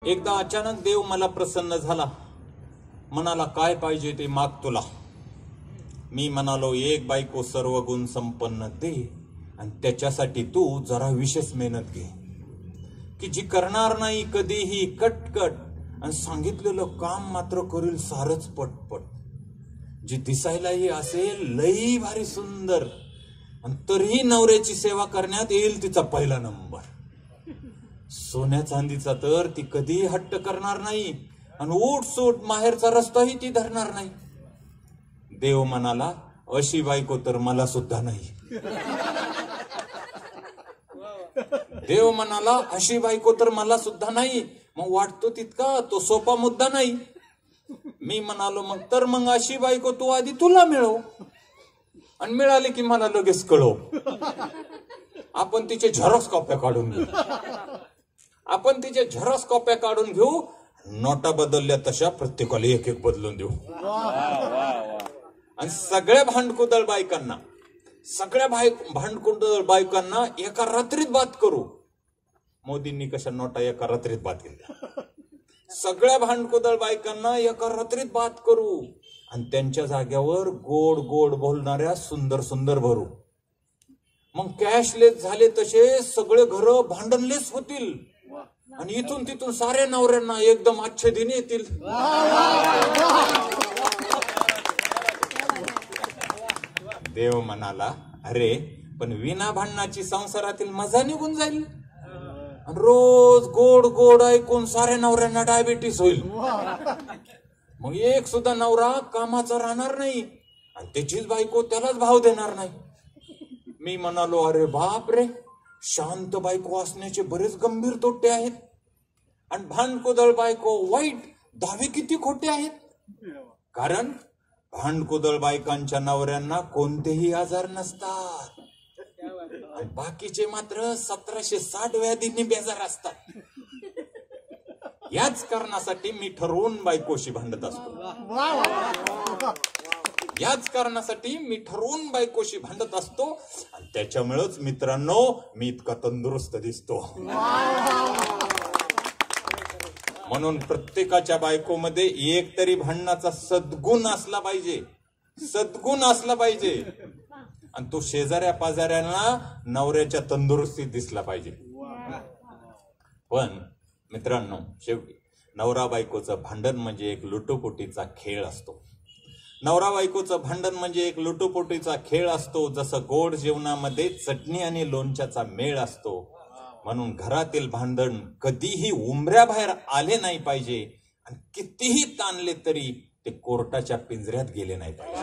एकदा अचानक देव मला प्रसन्न झाला, म्हणाला काय पाहिजे ते माग तुला. मी म्हणालो एक बायको सर्व गुण संपन्न दे, आणि त्याच्यासाठी तू जरा विशेष मेहनत घे, की जी करणार नाही कधीही कटकट आणि सांगितलेलं काम मात्र करील सारच पटपट, जी दिसायलाही असेल लई भारी सुंदर आणि तरीही नवऱ्याची सेवा करण्यात येईल तिचा पहिला नंबर. सोन्या चांदीचा तर ती कधीही हट्ट करणार नाही आणि उठ सूट माहेरचा रस्ताही ती धरणार नाही. देव म्हणाला अशी बायको तर मला सुद्धा नाही. देव म्हणाला अशी बायको तर मला सुद्धा नाही. मग वाटतो तितका तो सोपा मुद्दा नाही. मी म्हणालो मग अशी बायको तू आधी तुला मिळव, आणि मिळाली की मला लगेच कळव. आपण तिचे झेरॉक्स कॉप्या काढून घेऊ. नोटा बदलल्या तशा प्रत्येकाला एक एक बदलून देऊ. आणि सगळ्या भांडकुदळ बायकांना एका रात्रीत बाद करू. मोदींनी कशा नोटा एका रात्रीत बाद केल्या. सगळ्या भांडकुदळ बायकांना एका रात्रीत बाद करू आणि त्यांच्या जाग्यावर गोड गोड बोलणाऱ्या सुंदर सुंदर भरू. मग कॅशलेस झाले तसे सगळे घर भांडणलेस होतील आणि इथून तिथून साऱ्या नवऱ्यांना एकदम अच्छे दिन येतील. देव म्हणाला अरे पण विना भांडणाची संसारातील मजा निघून जाईल. रोज गोड गोड ऐकून साऱ्या नवऱ्यांना डायबिटीस होईल. मग एक सुद्धा नवरा कामाचा राहणार नाही आणि त्याचीच बायको त्यालाच भाव देणार नाही. मी म्हणालो अरे बाप रे, शांत बायको असण्याचे बरेच गंभीर तोटे आहेत आणि भांडकुदळ बायको वाईट दावे किती खोटे आहेत. कारण भांडकुदळ बायकांच्या नवऱ्यांना कोणतेही आजार नसतात आणि बाकीचे मात्र 1760 व्याधींनी बेजार असतात. याच कारणासाठी मी ठरवून बायकोशी भांडत असतो. आणि त्याच्यामुळेच मित्रांनो मी इतका तंदुरुस्त दिसतो. म्हणून प्रत्येकाच्या बायकोमध्ये एक तरी भांडणाचा सद्गुण असला पाहिजे. आणि तो शेजाऱ्या पाजाऱ्यांना नवऱ्याच्या तंदुरुस्तीत दिसला पाहिजे. पण मित्रांनो शेवटी नवरा बायकोचं भांडण म्हणजे एक लुटोपुटीचा खेळ असतो. जसं गोड जेवणामध्ये चटणी आणि लोणच्याचा मेळ असतो. म्हणून घरातील भांडण कधीही उंबऱ्याबाहेर आले नाही पाहिजे आणि कितीही ताणले तरी ते कोर्टाच्या पिंजऱ्यात गेले नाही पाहिजे.